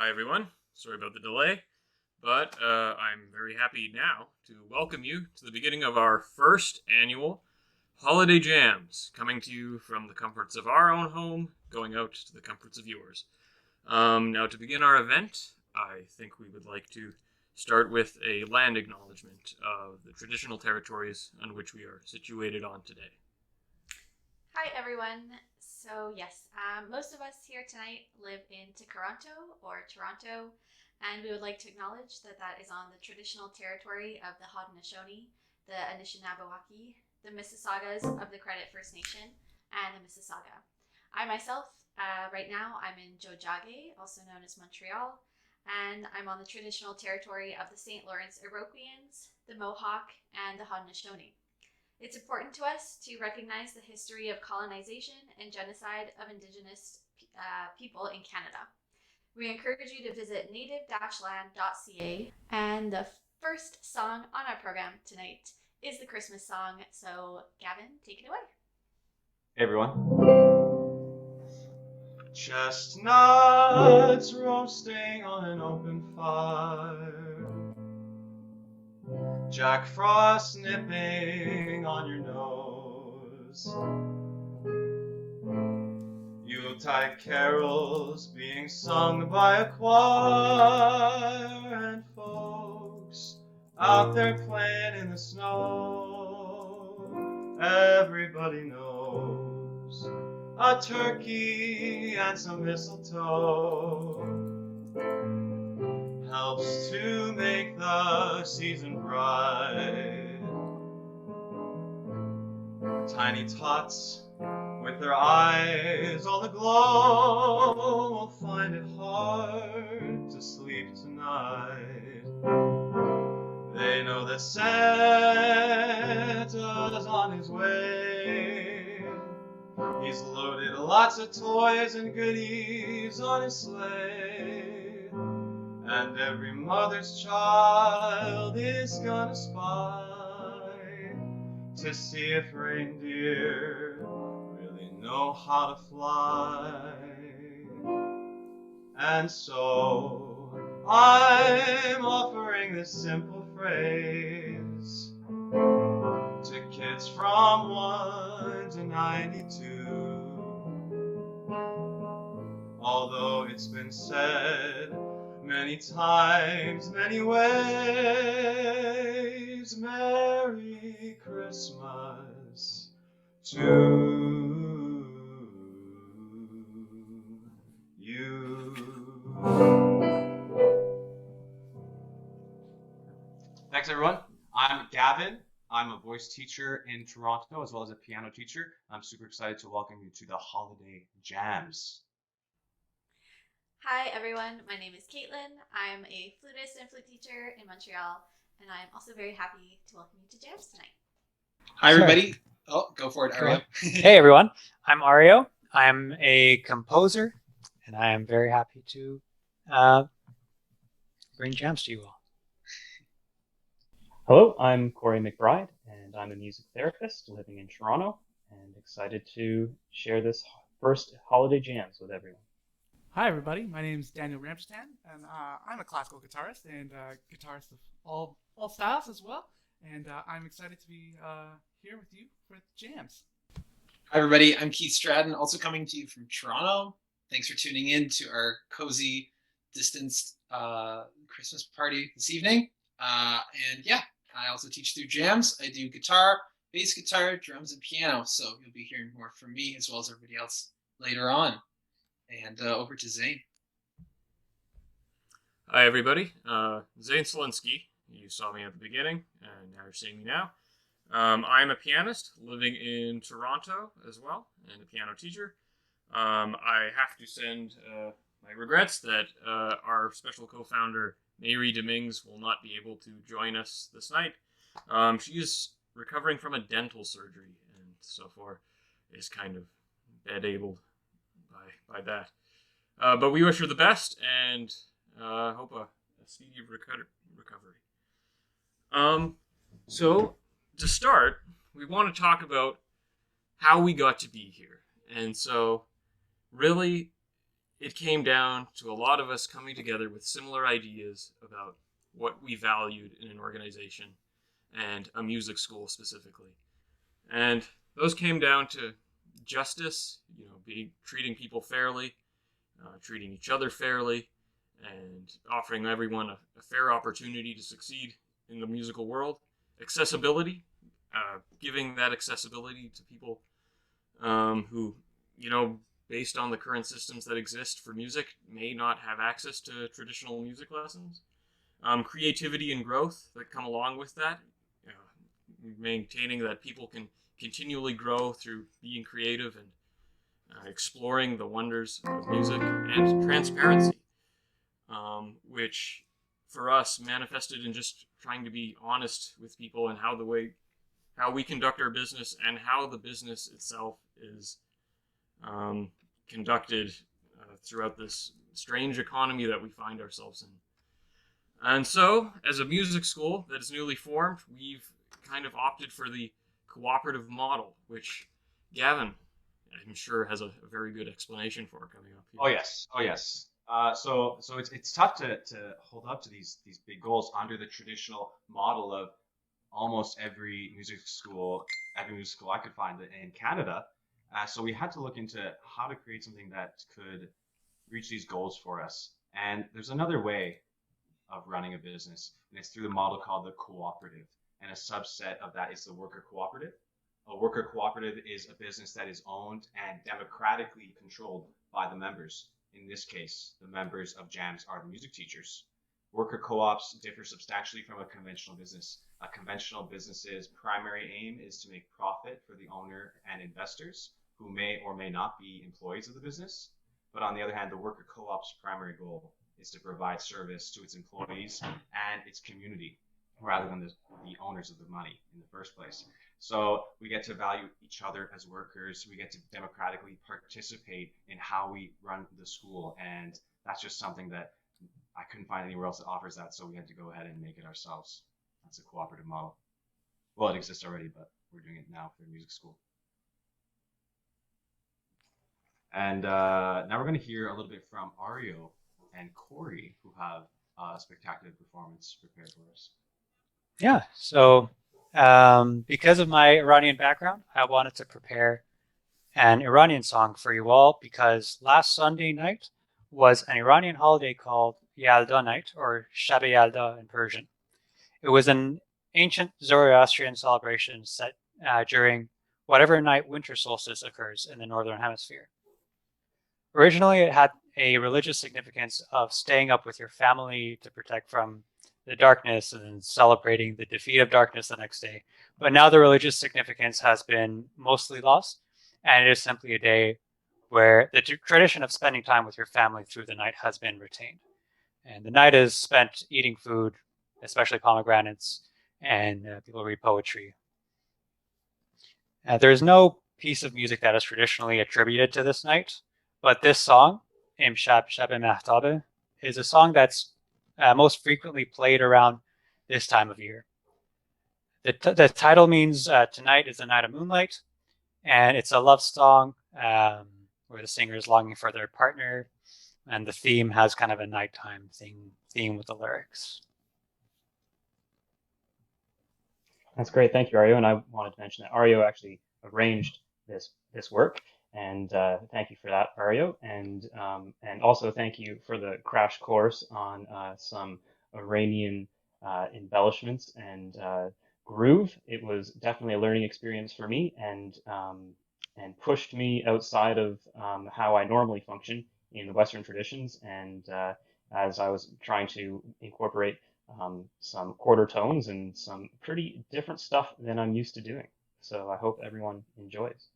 Hi, everyone. Sorry about the delay, but I'm very happy now to welcome you to the beginning of our first annual Holiday Jams, coming to you from the comforts of our own home, going out to the comforts of yours. Now, to begin our event, I think we would like to start with a land acknowledgement of the traditional territories on which we are situated on today. Hi everyone. So yes, most of us here tonight live in Toronto, and we would like to acknowledge that that is on the traditional territory of the Haudenosaunee, the Anishinaabe, the Mississaugas of the Credit First Nation, and the Mississauga. I myself, right now, I'm in Tiohtià:ke, also known as Montreal, and I'm on the traditional territory of the St. Lawrence Iroquoians, the Mohawk, and the Haudenosaunee. It's important to us to recognize the history of colonization and genocide of Indigenous people in Canada. We encourage you to visit native-land.ca, and the first song on our program tonight is the Christmas song. So, Gavin, take it away. Hey everyone. Chestnuts roasting on an open fire, Jack Frost nipping on your nose, Yuletide carols being sung by a choir, and folks out there playing in the snow. Everybody knows a turkey and some mistletoe helps to make the season bright. Tiny tots with their eyes all aglow will find it hard to sleep tonight. They know that Santa's on his way. He's loaded lots of toys and goodies on his sleigh, and every mother's child is gonna spy to see if reindeer really know how to fly. And so I'm offering this simple phrase to kids from 1 to 92. Although it's been said many times, many ways, Merry Christmas to you. Thanks everyone. I'm Gavin. I'm a voice teacher in Toronto as well as a piano teacher. I'm super excited to welcome you to the Holiday Jams. Hi everyone, my name is Caitlin. I'm a flutist and flute teacher in Montreal, and I'm also very happy to welcome you to Jams tonight. Hi everybody. Oh, go for it, Aryo. Hey everyone, I'm Aryo. I'm a composer, and I am very happy to bring jams to you all. Hello, I'm Corey McBride, and I'm a music therapist living in Toronto, and excited to share this first Holiday Jams with everyone. Hi everybody, my name is Daniel Ramjattan, and I'm a classical guitarist and guitarist of all styles as well, and I'm excited to be here with you for Jams. Hi everybody, I'm Keith Stratton, also coming to you from Toronto. Thanks for tuning in to our cozy, distanced Christmas party this evening. And yeah, I also teach through Jams. I do guitar, bass guitar, drums, and piano, so you'll be hearing more from me as well as everybody else later on. And over to Zain. Hi, everybody. Zain Solinski. You saw me at the beginning, and now you're seeing me now. I'm a pianist living in Toronto as well, and a piano teacher. I have to send my regrets that our special co-founder, Mary Dominguez, will not be able to join us this night. She is recovering from a dental surgery, and so far is kind of bed-abled by that. But we wish her the best, and hope a speedy recovery. So, to start, we want to talk about how we got to be here. And so, really, it came down to a lot of us coming together with similar ideas about what we valued in an organization and a music school specifically. And those came down to justice, treating people fairly, treating each other fairly, and offering everyone a fair opportunity to succeed in the musical world. Accessibility, giving that accessibility to people who, based on the current systems that exist for music, may not have access to traditional music lessons. Creativity and growth that come along with that, maintaining that people can continually grow through being creative and exploring the wonders of music, and transparency, which for us manifested in just trying to be honest with people and how we conduct our business and how the business itself is conducted throughout this strange economy that we find ourselves in. And so, as a music school that is newly formed, we've kind of opted for the cooperative model, which Gavin, I'm sure, has a very good explanation for coming up here. Oh yes. So it's tough to hold up to these big goals under the traditional model of almost every music school I could find in Canada. So we had to look into how to create something that could reach these goals for us. And there's another way of running a business, and it's through the model called the cooperative. And a subset of that is the worker cooperative. A worker cooperative is a business that is owned and democratically controlled by the members. In this case, the members of JAMS are the music teachers. Worker co-ops differ substantially from a conventional business. A conventional business's primary aim is to make profit for the owner and investors, who may or may not be employees of the business. But on the other hand, the worker co-op's primary goal is to provide service to its employees and its community, rather than the owners of the money in the first place. So we get to value each other as workers. We get to democratically participate in how we run the school. And that's just something that I couldn't find anywhere else that offers that. So we had to go ahead and make it ourselves. That's a cooperative model. Well, it exists already, but we're doing it now for music school. And now we're going to hear a little bit from Aryo and Corey, who have a spectacular performance prepared for us. Yeah, so because of my Iranian background, I wanted to prepare an Iranian song for you all, because last Sunday night was an Iranian holiday called Yalda night, or Shab Yalda in Persian. It was an ancient Zoroastrian celebration set during whatever night winter solstice occurs in the northern hemisphere. Originally, it had a religious significance of staying up with your family to protect from the darkness and celebrating the defeat of darkness the next day. But now the religious significance has been mostly lost, and it is simply a day where the tradition of spending time with your family through the night has been retained. And the night is spent eating food, especially pomegranates, and people read poetry. There is no piece of music that is traditionally attributed to this night, but this song, Imshab Shab Mahtabe, is a song that's most frequently played around this time of year. The title means tonight is the night of moonlight, and it's a love song where the singer is longing for their partner, and the theme has kind of a nighttime theme with the lyrics. That's great. Thank you, Aryo. And I wanted to mention that Aryo actually arranged this work. And thank you for that, Aryo. And also thank you for the crash course on some Iranian embellishments and groove. It was definitely a learning experience for me, and pushed me outside of how I normally function in the Western traditions. And as I was trying to incorporate some quarter tones and some pretty different stuff than I'm used to doing. So I hope everyone enjoys.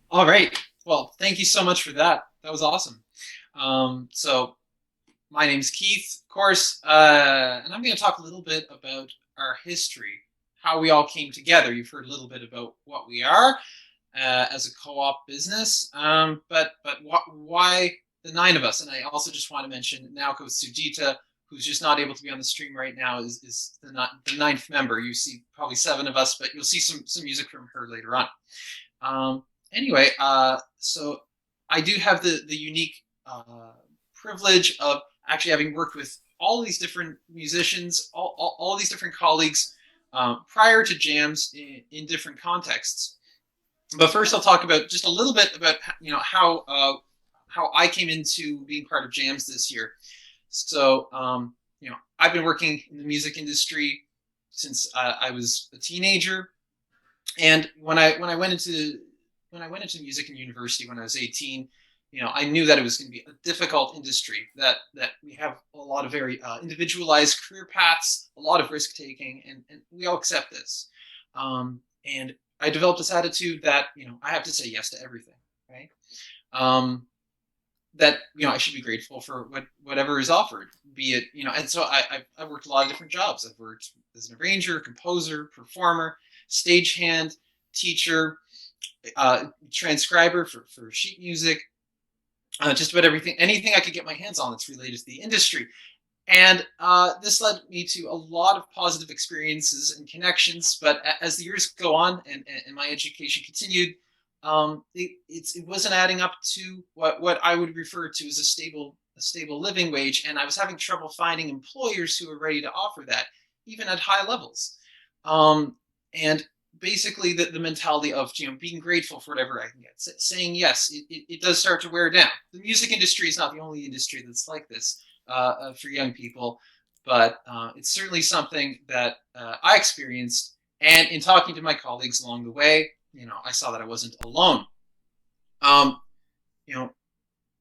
All right. Well, thank you so much for that. That was awesome. So my name's Keith, of course, and I'm going to talk a little bit about our history, how we all came together. You've heard a little bit about what we are as a co-op business, but why the 9 of us? And I also just want to mention Naoko Tsujita, who's just not able to be on the stream right now, is the 9th member. You see probably 7 of us, but you'll see some music from her later on. Anyway, so I do have the unique privilege of actually having worked with all these different musicians, all these different colleagues prior to JAMS in different contexts. But first, I'll talk about just a little bit about how I came into being part of JAMS this year. So I've been working in the music industry since I was a teenager, and when I went into music in university when I was 18, I knew that it was going to be a difficult industry, that we have a lot of very individualized career paths, a lot of risk taking, and we all accept this. And I developed this attitude that I have to say yes to everything, right? That I should be grateful for whatever is offered, be it And so I've worked a lot of different jobs. I've worked as an arranger, composer, performer, stagehand, teacher, transcriber for sheet music, just about anything I could get my hands on that's related to the industry. And this led me to a lot of positive experiences and connections. But as the years go on and my education continued, it wasn't adding up to what I would refer to as a stable living wage. And I was having trouble finding employers who were ready to offer that, even at high levels. And basically the mentality of being grateful for whatever I can get, saying yes, it does start to wear down. The music industry is not the only industry that's like this for young people, but it's certainly something that I experienced. And in talking to my colleagues along the way, I saw that I wasn't alone.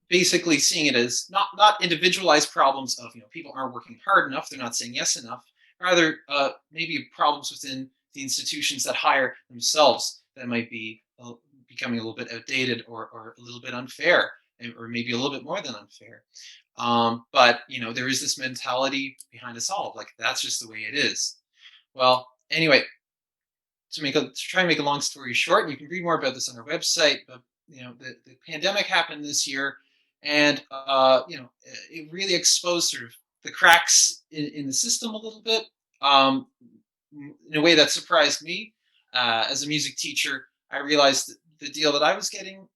Basically seeing it as not individualized problems of people aren't working hard enough, they're not saying yes enough, rather maybe problems within the institutions that hire themselves that might be becoming a little bit outdated or a little bit unfair, or maybe a little bit more than unfair. But there is this mentality behind us all, like that's just the way it is. Well, anyway, to try and make a long story short, and you can read more about this on our website, but the pandemic happened this year, and it really exposed sort of the cracks in the system a little bit. In a way that surprised me. As a music teacher, I realized that the deal that I was getting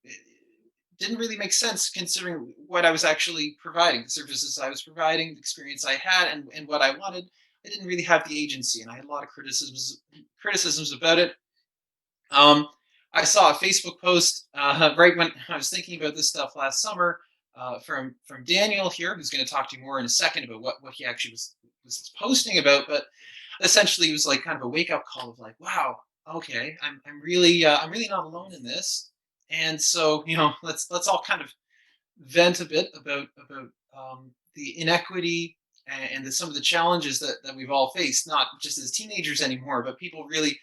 didn't really make sense considering what I was actually providing, the services I was providing, the experience I had, and what I wanted. I didn't really have the agency, and I had a lot of criticisms about it. I saw a Facebook post right when I was thinking about this stuff last summer from Daniel here, who's going to talk to you more in a second about what he actually was posting about, but essentially it was like kind of a wake-up call of like, wow, okay, I'm really not alone in this. And so let's all kind of vent a bit about the inequity and some of the challenges that we've all faced, not just as teenagers anymore, but people really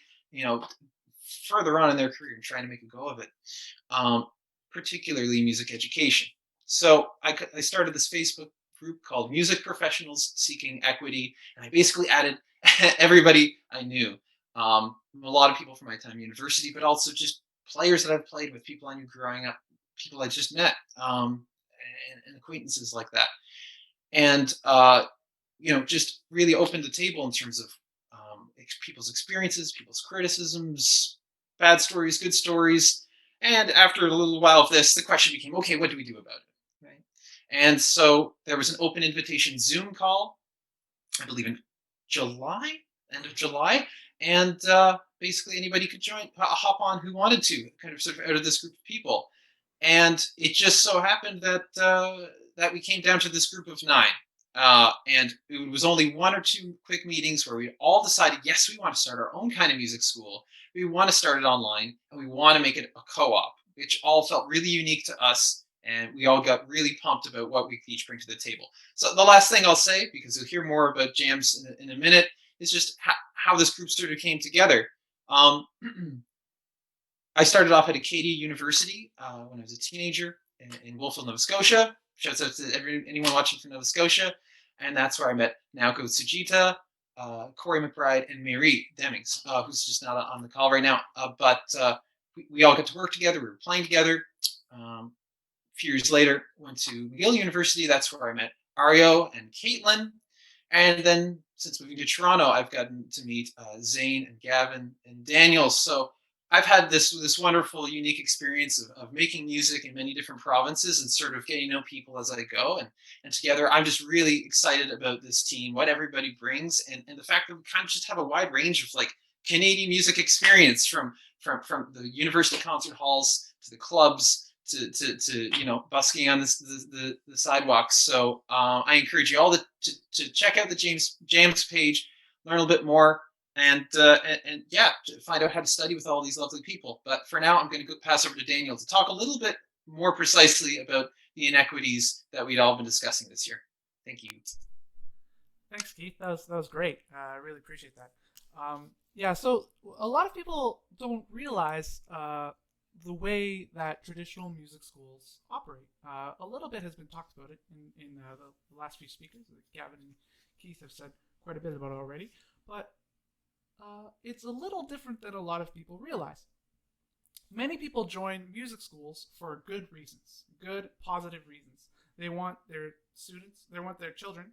further on in their career and trying to make a go of it, particularly music education. So I started this Facebook group called Music Professionals Seeking Equity, and I basically added everybody I knew, a lot of people from my time at university, but also just players that I've played with, people I knew growing up, people I just met, and acquaintances like that. And just really opened the table in terms of people's experiences, people's criticisms, bad stories, good stories, And after a little while of this, the question became, okay, what do we do about it? Right? And so there was an open invitation Zoom call, I believe in July, end of July, and basically anybody could join, hop on who wanted to, kind of sort of out of this group of people. And it just so happened that that we came down to this group of 9. And it was only 1 or 2 quick meetings where we all decided, yes, we want to start our own kind of music school. We want to start it online, and we want to make it a co-op, which all felt really unique to us. And we all got really pumped about what we could each bring to the table. So the last thing I'll say, because you'll hear more about JAMS in a minute, is just how this group sort of came together. I started off at Acadia University when I was a teenager in Wolfville, Nova Scotia. Shouts out to anyone watching from Nova Scotia. And that's where I met Naoko, Tsujita, Corey McBride, and Mary Demings, who's just not on the call right now. But we all got to work together. We were playing together. A few years later, went to McGill University. That's where I met Aryo and Caitlin. And then since moving to Toronto, I've gotten to meet Zain and Gavin and Daniel. So I've had this wonderful, unique experience of making music in many different provinces and sort of getting to know people as I go. And together, I'm just really excited about this team, what everybody brings, and the fact that we kind of just have a wide range of like Canadian music experience from the university concert halls to the clubs to busking on the sidewalks. So I encourage you all to check out the JAMS page, learn a little bit more, and yeah, to find out how to study with all these lovely people. But for now, I'm going to pass over to Daniel to talk a little bit more precisely about the inequities that we'd all been discussing this year. Thank you. Thanks, Keith. That was great. I really appreciate that. Yeah, so a lot of people don't realize the way that traditional music schools operate. A little bit has been talked about it in the last few speakers. Gavin and Keith have said quite a bit about it already, but it's a little different than a lot of people realize. Many people join music schools for good reasons, good, positive reasons. They want their students, they want their children,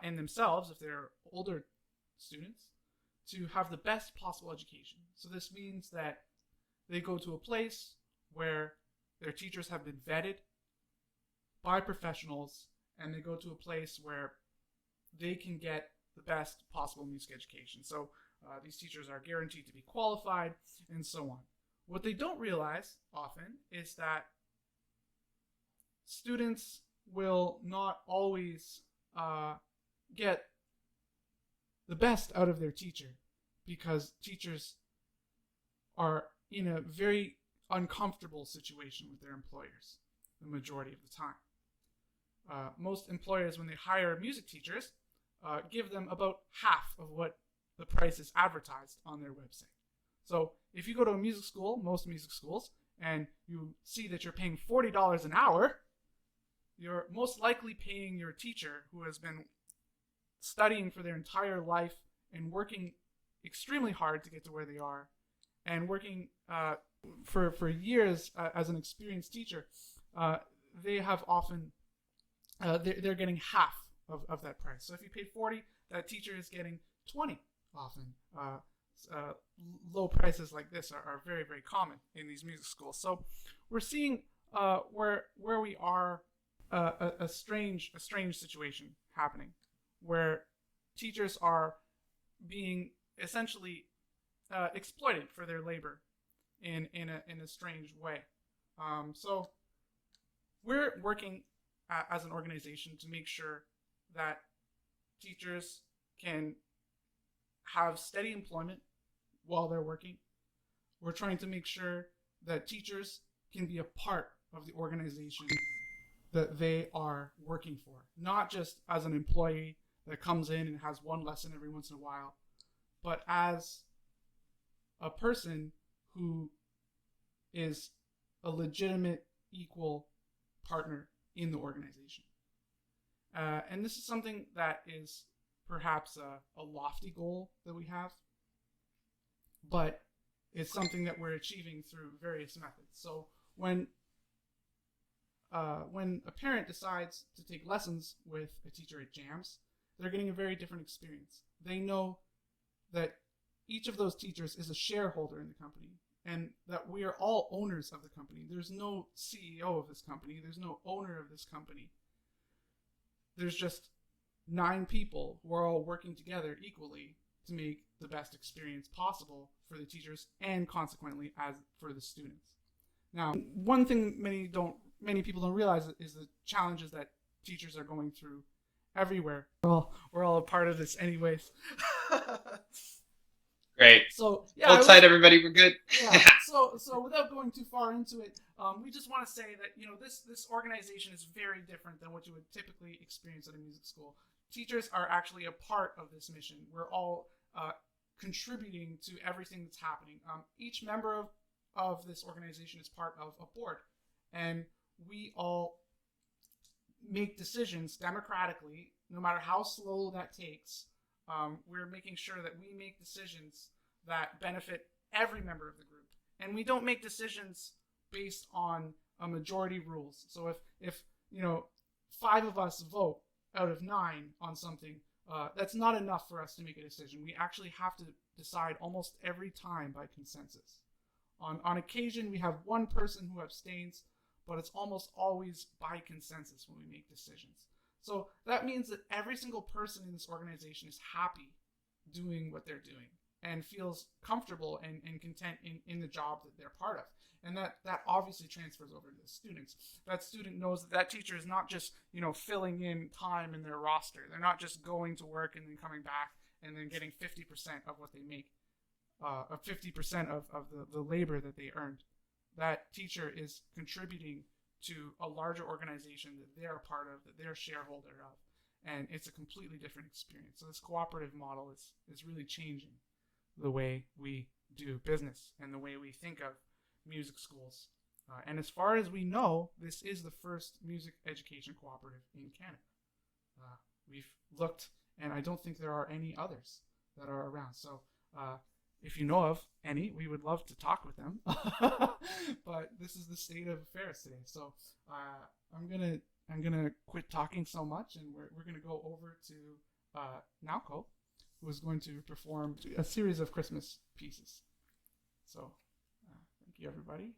and themselves, if they're older students, to have the best possible education. So this means that they go to a place where their teachers have been vetted by professionals, and they go to a place where they can get the best possible music education. So these teachers are guaranteed to be qualified, and so on. What they don't realize often is that students will not always get the best out of their teacher, because teachers are in a very uncomfortable situation with their employers the majority of the time. Most employers, when they hire music teachers, give them about half of what the price is advertised on their website. So if you go to a music school, most music schools, and you see that you're paying $40 an hour, you're most likely paying your teacher, who has been studying for their entire life and working extremely hard to get to where they are, and working for years as an experienced teacher. They have often they're getting half of that price. So if you paid 40, that teacher is getting 20 often. Low prices like this are very, very common in these music schools. So we're seeing where we are a strange situation happening, where teachers are being essentially exploited for their labor in a strange way. So we're working as an organization to make sure that teachers can have steady employment while they're working. We're trying to make sure that teachers can be a part of the organization that they are working for, not just as an employee that comes in and has one lesson every once in a while, but as a person who is a legitimate, equal partner in the organization. And this is something that is perhaps a lofty goal that we have, but it's something that we're achieving through various methods. So when a parent decides to take lessons with a teacher at JAMS, they're getting a very different experience. They know that each of those teachers is a shareholder in the company. and that we are all owners of the company. There's no CEO of this company. There's no owner of this company. There's just 9 people who are all working together equally to make the best experience possible for the teachers and consequently as for the students. Now, one thing many people don't realize is the challenges that teachers are going through everywhere. We're all a part of this anyways. Great. So yeah, Hold tight, everybody. We're good. Yeah. So without going too far into it, we just want to say that this organization is very different than what you would typically experience at a music school. Teachers are actually a part of this mission. We're all contributing to everything that's happening. Each member of this organization is part of a board, and we all make decisions democratically, no matter how slow that takes. We're making sure that we make decisions that benefit every member of the group, and we don't make decisions based on a majority rules. So if 5 of us vote out of 9 on something, that's not enough for us to make a decision. We actually have to decide almost every time by consensus. On occasion, we have one person who abstains, but it's almost always by consensus when we make decisions. So that means that every single person in this organization is happy doing what they're doing and feels comfortable and content in the job that they're part of. And that obviously transfers over to the students. That student knows that teacher is not just, filling in time in their roster. They're not just going to work and then coming back and then getting 50% of what they make, 50% of the labor that they earned. That teacher is contributing to a larger organization that they're a part of, that they're a shareholder of. And it's a completely different experience. So this cooperative model is really changing the way we do business and the way we think of music schools. And as far as we know, this is the first music education cooperative in Canada. We've looked, and I don't think there are any others that are around. So if you know of any, we would love to talk with them. But this is the state of affairs today. So I'm gonna quit talking so much, and we're gonna go over to Naoko, who is going to perform a series of Christmas pieces. So thank you, everybody.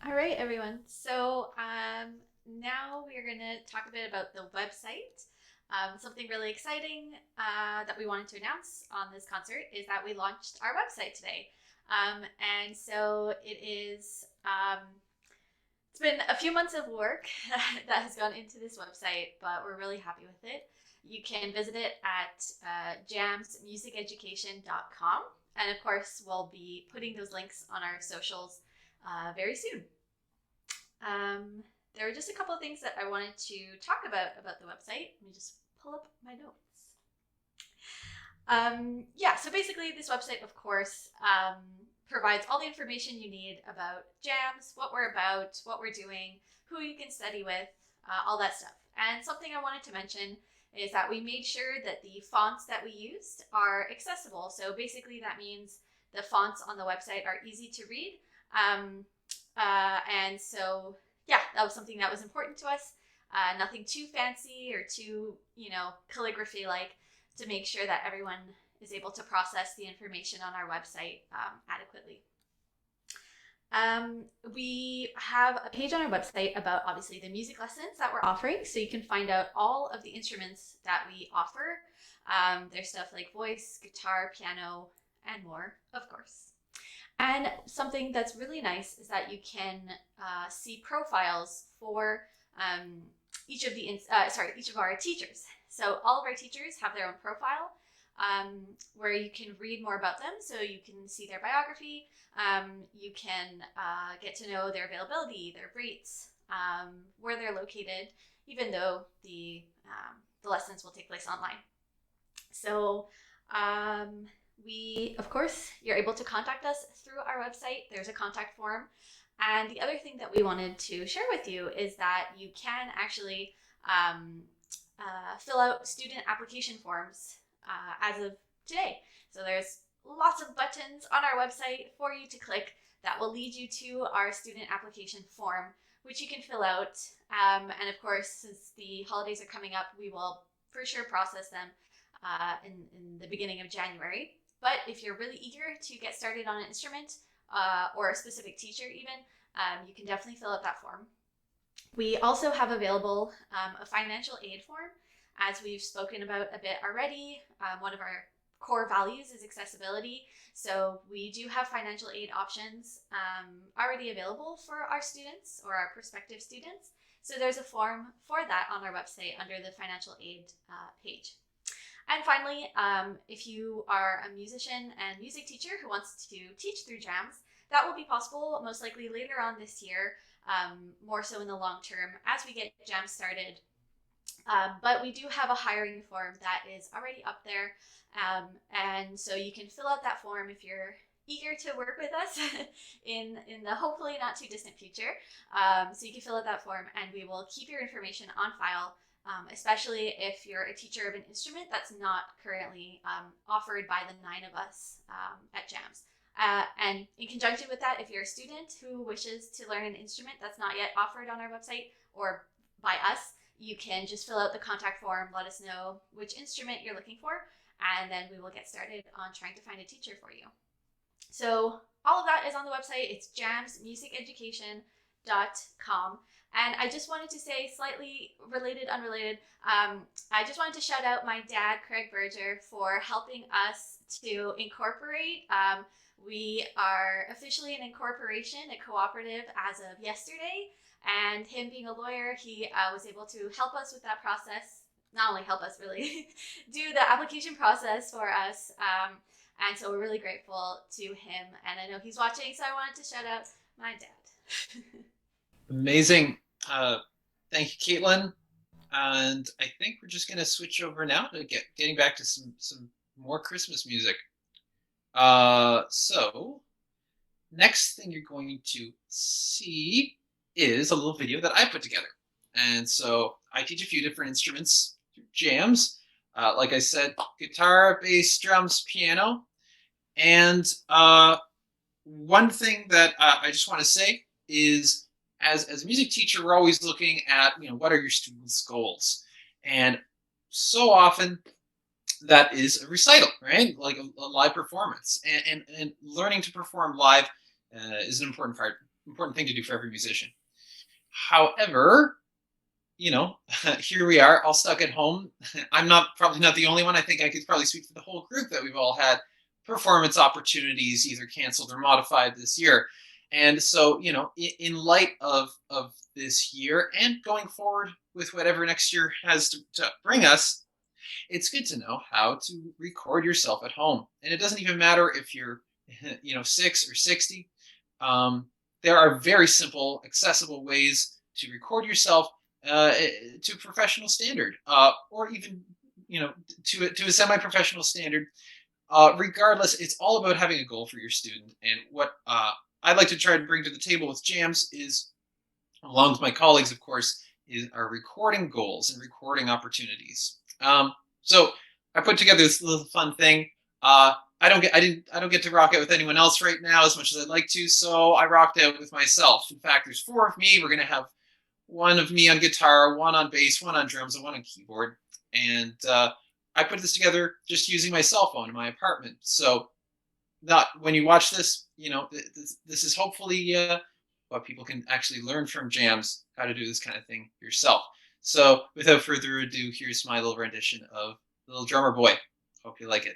All right, everyone. So now we're going to talk a bit about the website. Something really exciting that we wanted to announce on this concert is that we launched our website today. And so it is, it's been a few months of work that has gone into this website, but we're really happy with it. You can visit it at jamsmusiceducation.com. And of course, we'll be putting those links on our socials very soon. There are just a couple of things that I wanted to talk about the website. Let me just pull up my notes. So basically this website, of course, provides all the information you need about JAMS, what we're about, what we're doing, who you can study with, all that stuff. And something I wanted to mention is that we made sure that the fonts that we used are accessible. So basically that means the fonts on the website are easy to read. And so, yeah, that was something that was important to us. Nothing too fancy or too, calligraphy-like, to make sure that everyone is able to process the information on our website adequately. We have a page on our website about, obviously, the music lessons that we're offering, so you can find out all of the instruments that we offer. There's stuff like voice, guitar, piano, and more, of course. And something that's really nice is that you can see profiles for each of our teachers. So all of our teachers have their own profile where you can read more about them. So you can see their biography. You can get to know their availability, their rates, where they're located, even though the lessons will take place online. So of course, you're able to contact us through our website. There's a contact form. And the other thing that we wanted to share with you is that you can actually fill out student application forms as of today. So there's lots of buttons on our website for you to click that will lead you to our student application form, which you can fill out. And of course, since the holidays are coming up, we will for sure process them in the beginning of January. But if you're really eager to get started on an instrument or a specific teacher even, you can definitely fill out that form. We also have available a financial aid form, as we've spoken about a bit already. One of our core values is accessibility. So we do have financial aid options already available for our students or our prospective students. So there's a form for that on our website under the financial aid page. And finally, if you are a musician and music teacher who wants to teach through JAMS, that will be possible most likely later on this year, more so in the long term as we get JAMS started. But we do have a hiring form that is already up there. And so you can fill out that form if you're eager to work with us in the hopefully not too distant future. So you can fill out that form and we will keep your information on file, especially if you're a teacher of an instrument that's not currently offered by the 9 of us at JAMS. And in conjunction with that, if you're a student who wishes to learn an instrument that's not yet offered on our website or by us, you can just fill out the contact form, let us know which instrument you're looking for, and then we will get started on trying to find a teacher for you. So all of that is on the website. It's jamsmusiceducation.com. And I just wanted to say, slightly related, unrelated, I just wanted to shout out my dad, Craig Berger, for helping us to incorporate. We are officially an incorporation, a cooperative, as of yesterday. And him being a lawyer, he was able to help us with that process. Not only help us, really, do the application process for us. And so we're really grateful to him. And I know he's watching, so I wanted to shout out my dad. Amazing. Thank you, Caitlin. And I think we're just going to switch over now to getting back to some more Christmas music. So next thing you're going to see is a little video that I put together. And so I teach a few different instruments through JAMS. Like I said, guitar, bass, drums, piano. And one thing that I just want to say is, as a music teacher, we're always looking at, what are your students' goals? And so often that is a recital, right? Like a live performance. And learning to perform live is an important thing to do for every musician. However, here we are, all stuck at home. I'm probably not the only one. I think I could probably speak for the whole group that we've all had performance opportunities either canceled or modified this year. And so, in light of this year and going forward with whatever next year has to bring us, it's good to know how to record yourself at home. And it doesn't even matter if you're, 6 or 60. There are very simple, accessible ways to record yourself to professional standard, or even, to a semi-professional standard. Regardless, it's all about having a goal for your student. And what I'd like to try to bring to the table with JAMS is, along with my colleagues, of course, is our recording goals and recording opportunities. So I put together this little fun thing. I don't get to rock out with anyone else right now as much as I'd like to, so I rocked out with myself. In fact, there's 4 of me. We're gonna have one of me on guitar, one on bass, one on drums, and one on keyboard. And I put this together just using my cell phone in my apartment. So not when you watch this, this is hopefully what people can actually learn from JAMS, how to do this kind of thing yourself. So without further ado, here's my little rendition of Little Drummer Boy. Hope you like it.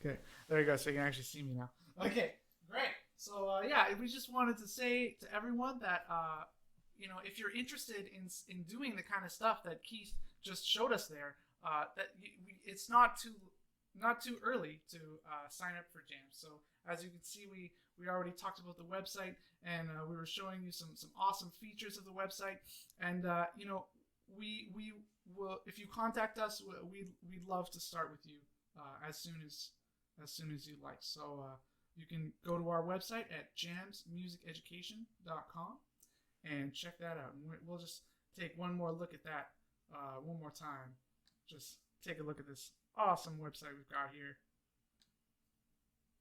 Okay, there you go. So you can actually see me now. Okay, great. So yeah, we just wanted to say to everyone that if you're interested in doing the kind of stuff that Keith just showed us there, it's not too early to sign up for JAMS. So as you can see, we already talked about the website, and we were showing you some awesome features of the website. And we will, if you contact us, we'd love to start with you as soon as you'd like. So you can go to our website at jamsmusiceducation.com and check that out. And we'll just take one more look at that one more time. Just take a look at this awesome website we've got here.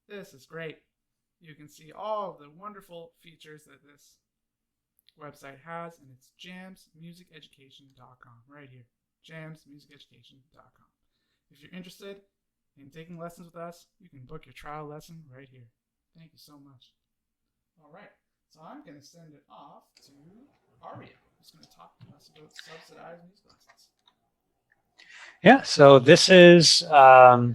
This is great. You can see all of the wonderful features that this website has, and it's jamsmusiceducation.com right here. jamsmusiceducation.com. If you're interested in taking lessons with us, you can book your trial lesson right here. Thank you so much. All right, so I'm going to send it off to Aryo, who's going to talk to us about subsidized music lessons. Yeah, so this is, I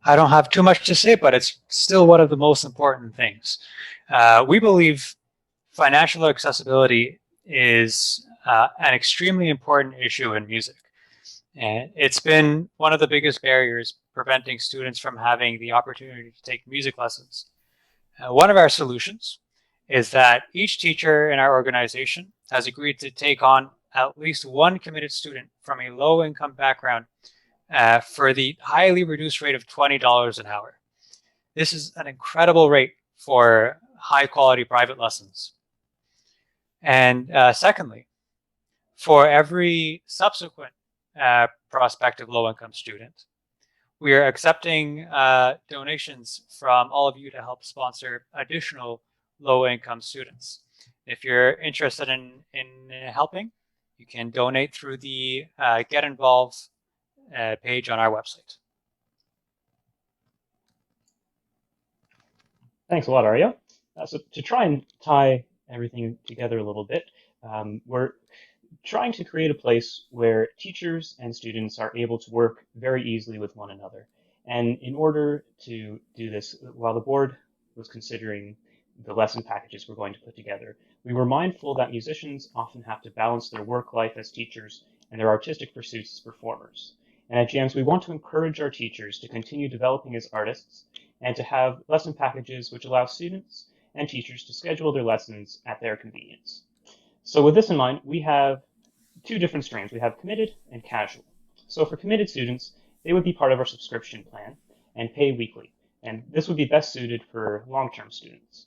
don't have too much to say, but it's still one of the most important things. We believe financial accessibility is an extremely important issue in music. And it's been one of the biggest barriers preventing students from having the opportunity to take music lessons. One of our solutions is that each teacher in our organization has agreed to take on at least one committed student from a low-income background for the highly reduced rate of $20 an hour. This is an incredible rate for high-quality private lessons. And secondly, for every subsequent prospective low-income student, we are accepting donations from all of you to help sponsor additional low-income students. If you're interested in helping, you can donate through the Get Involved page on our website. Thanks a lot, Aryo. So to try and tie everything together a little bit, we're trying to create a place where teachers and students are able to work very easily with one another. And in order to do this, while the board was considering the lesson packages we're going to put together, we were mindful that musicians often have to balance their work life as teachers and their artistic pursuits as performers. And at JAMS, we want to encourage our teachers to continue developing as artists and to have lesson packages which allow students and teachers to schedule their lessons at their convenience. So with this in mind, we have two different streams. We have committed and casual. So for committed students, they would be part of our subscription plan and pay weekly. And this would be best suited for long-term students.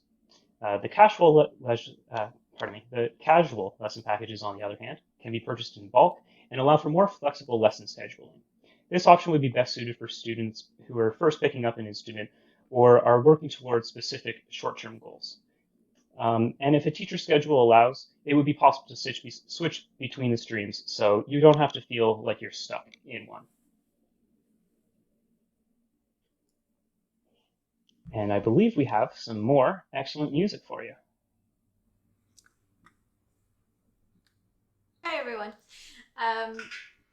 The casual lesson packages, on the other hand, can be purchased in bulk and allow for more flexible lesson scheduling. This option would be best suited for students who are first picking up an instrument or are working towards specific short-term goals. And if a teacher's schedule allows, it would be possible to switch between the streams, so you don't have to feel like you're stuck in one. And I believe we have some more excellent music for you. Hi, everyone.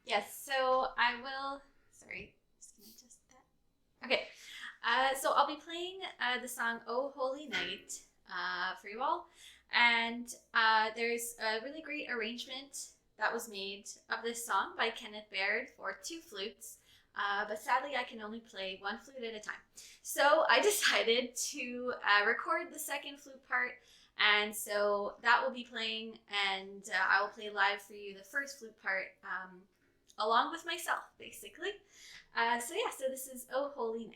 Yes, so I will, sorry, just gonna adjust that. Okay, so I'll be playing the song Oh Holy Night for you all. And there's a really great arrangement that was made of this song by Kenneth Baird for 2 flutes. But sadly, I can only play 1 flute at a time. So I decided to record the second flute part, and so that will be playing, and I will play live for you the first flute part along with myself, basically. So yeah, so this is Oh Holy Night.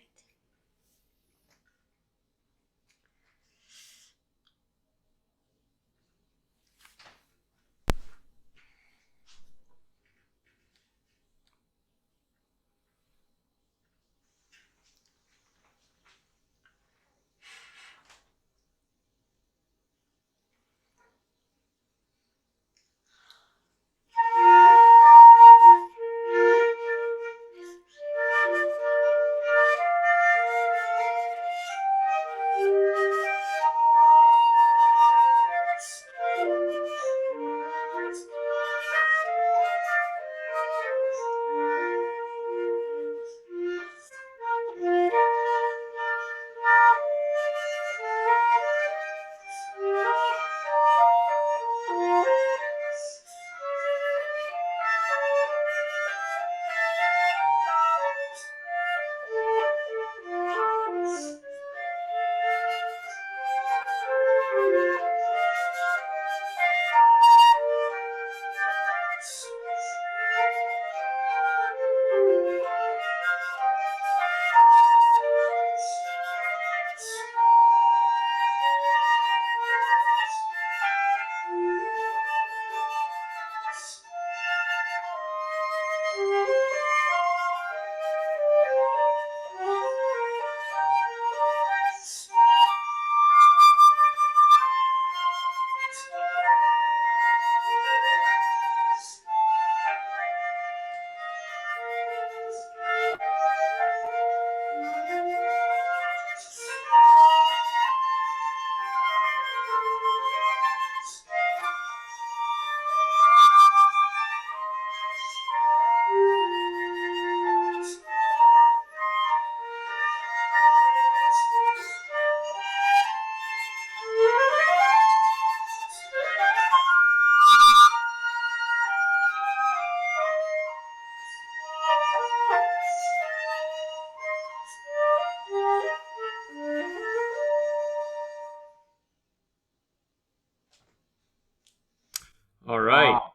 All right. Wow.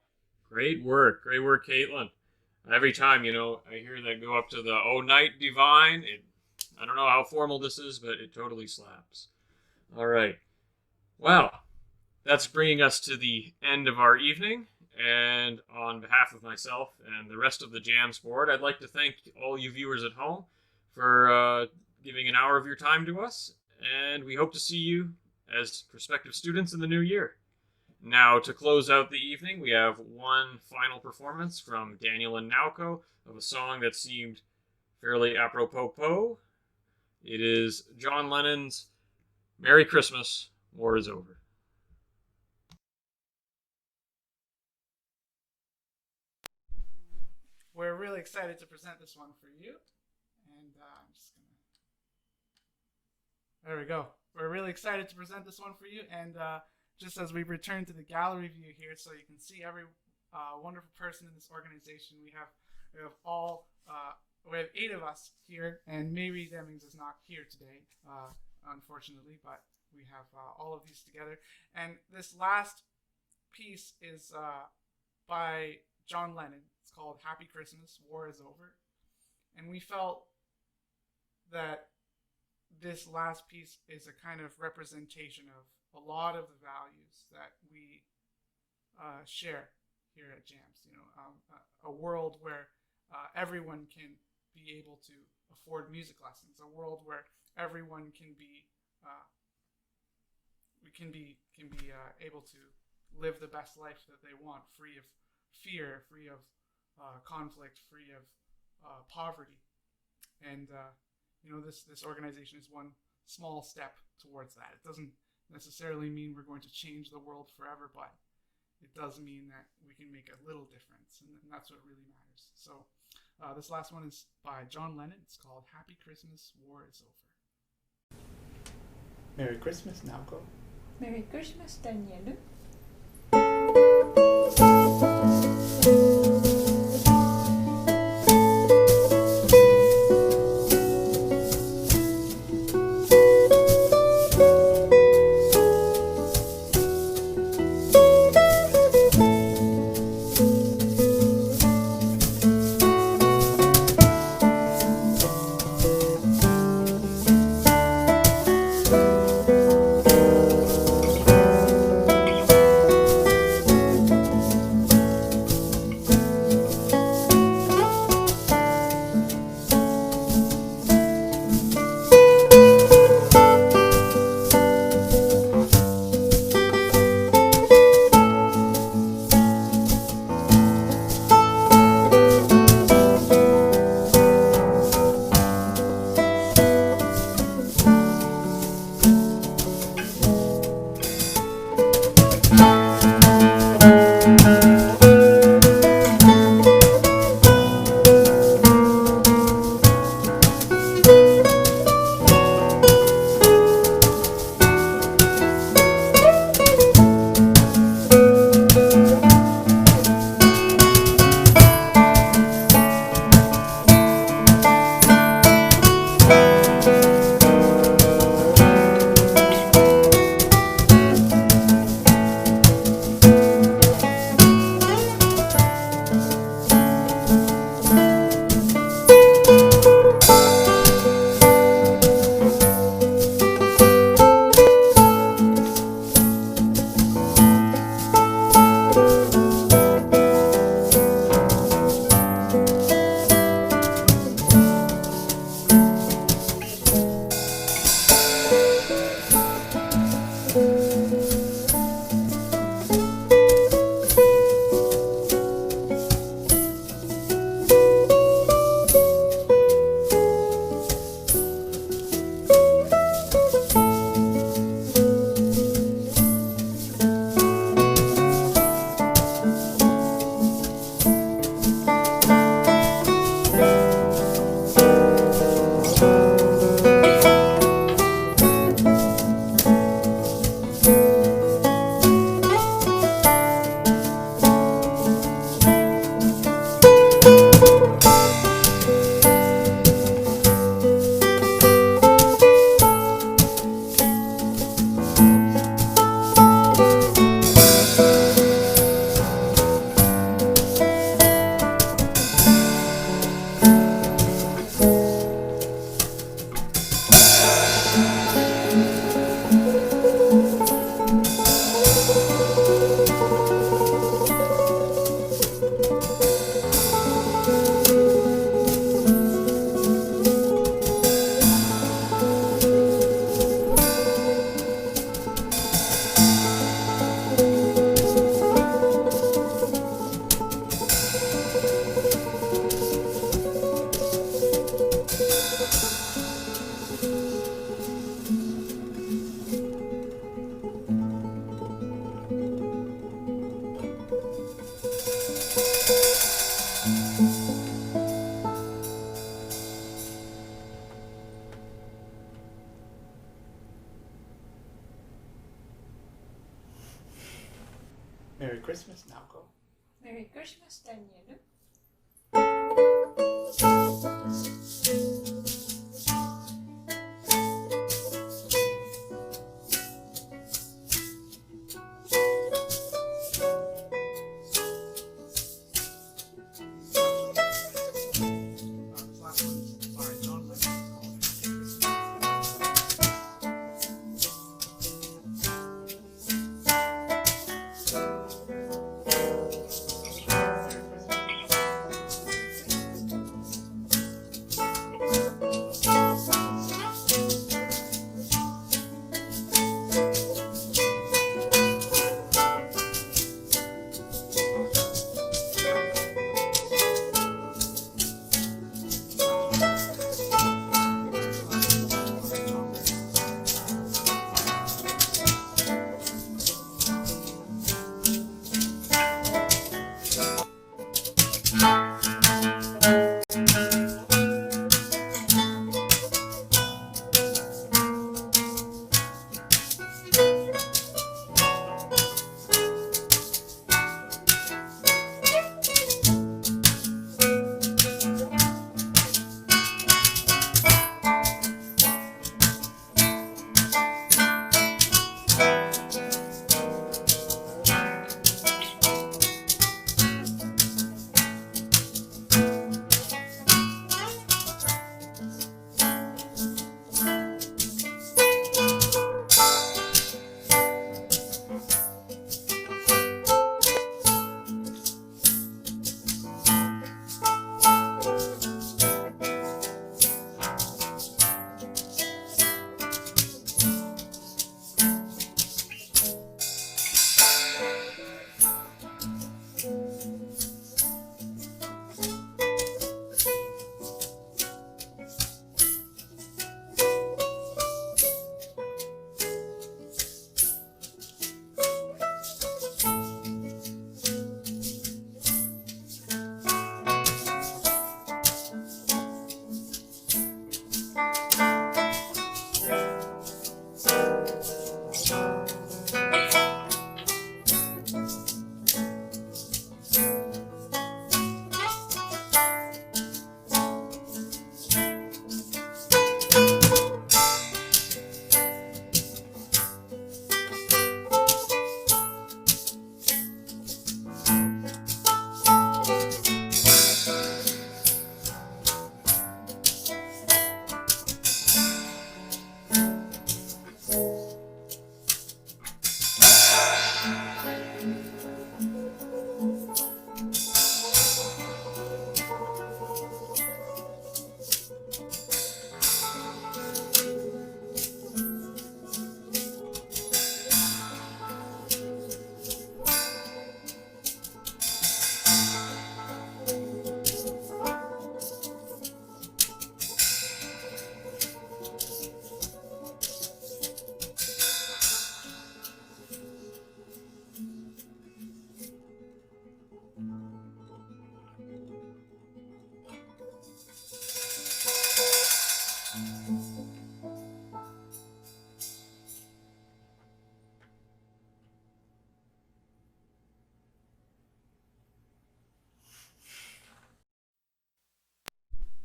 Great work, Caitlin. Every time, I hear that go up to the "Oh Night Divine," I don't know how formal this is, but it totally slaps. All right. Well, that's bringing us to the end of our evening. And on behalf of myself and the rest of the JAMS board, I'd like to thank all you viewers at home for giving an hour of your time to us. And we hope to see you as prospective students in the new year. Now, to close out the evening, we have one final performance from Daniel and Naoko of a song that seemed fairly apropos. It is John Lennon's "Merry Christmas, War is Over." We're really excited to present this one for you. And I'm just going to... There we go. We're really excited to present this one for you. And just as we return to the gallery view here, so you can see every wonderful person in this organization, we have 8 of us here, and Mayre Demings is not here today, unfortunately, but we have all of these together. And this last piece is by John Lennon. It's called "Happy Christmas, War is Over." And we felt that this last piece is a kind of representation of a lot of the values that we share here at JAMS. A world where everyone can be able to afford music lessons, a world where everyone can be able to live the best life that they want, free of fear, free of conflict, free of poverty. And this organization is one small step towards that. It doesn't necessarily mean we're going to change the world forever, but it does mean that we can make a little difference, and that's what really matters. So this last one is by John Lennon. It's called "Happy Christmas, War is Over." Merry Christmas, Naoko. Merry Christmas, Daniel. Merry Christmas, Naoko. Merry Christmas, Danielu. This last one, sorry, John Lennon called Happy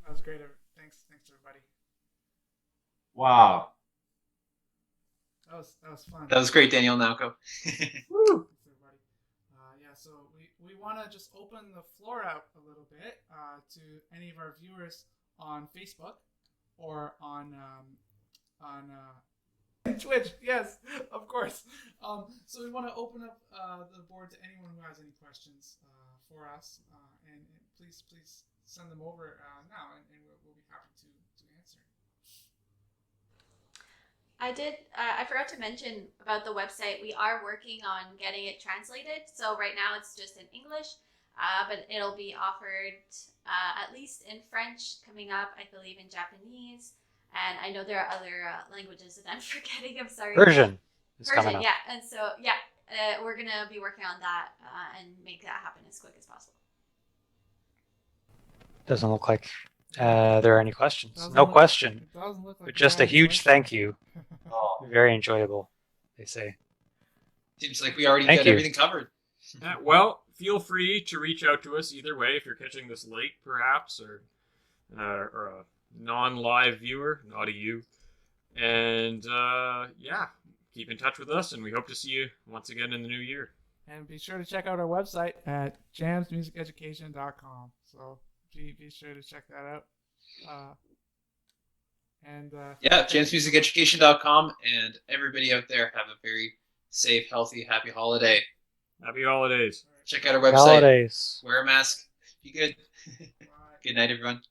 That was great. Thanks, everybody. Wow. That was fun. That was great, Daniel Naoko. Woo! Thanks, everybody. Yeah, so we want to just open the floor out a little bit to any of our viewers on Facebook or on Twitch. Yes, of course. So we want to open up the board to anyone who has any questions for us, and please send them over now, and we'll be happy to answer. I forgot to mention about the website. We are working on getting it translated. So right now it's just in English, but it'll be offered at least in French coming up, I believe in Japanese. And I know there are other languages that I'm forgetting. I'm sorry. Persian is coming up. Yeah. And so, we're going to be working on that and make that happen as quick as possible. Doesn't look like there are any questions. No question. But just a huge thank you. Oh, Very enjoyable, they say. Seems like we already Thank got you. everything covered. Well, feel free to reach out to us either way if you're catching this late, perhaps, or a non-live viewer, not a you. And yeah, keep in touch with us, and we hope to see you once again in the new year. And be sure to check out our website at jamsmusiceducation.com. So be sure to check that out. Yeah, jamsmusiceducation.com, and everybody out there have a very safe, healthy, happy holiday. Happy holidays. Check out our website. Holidays. Wear a mask. Be good. Good night, everyone.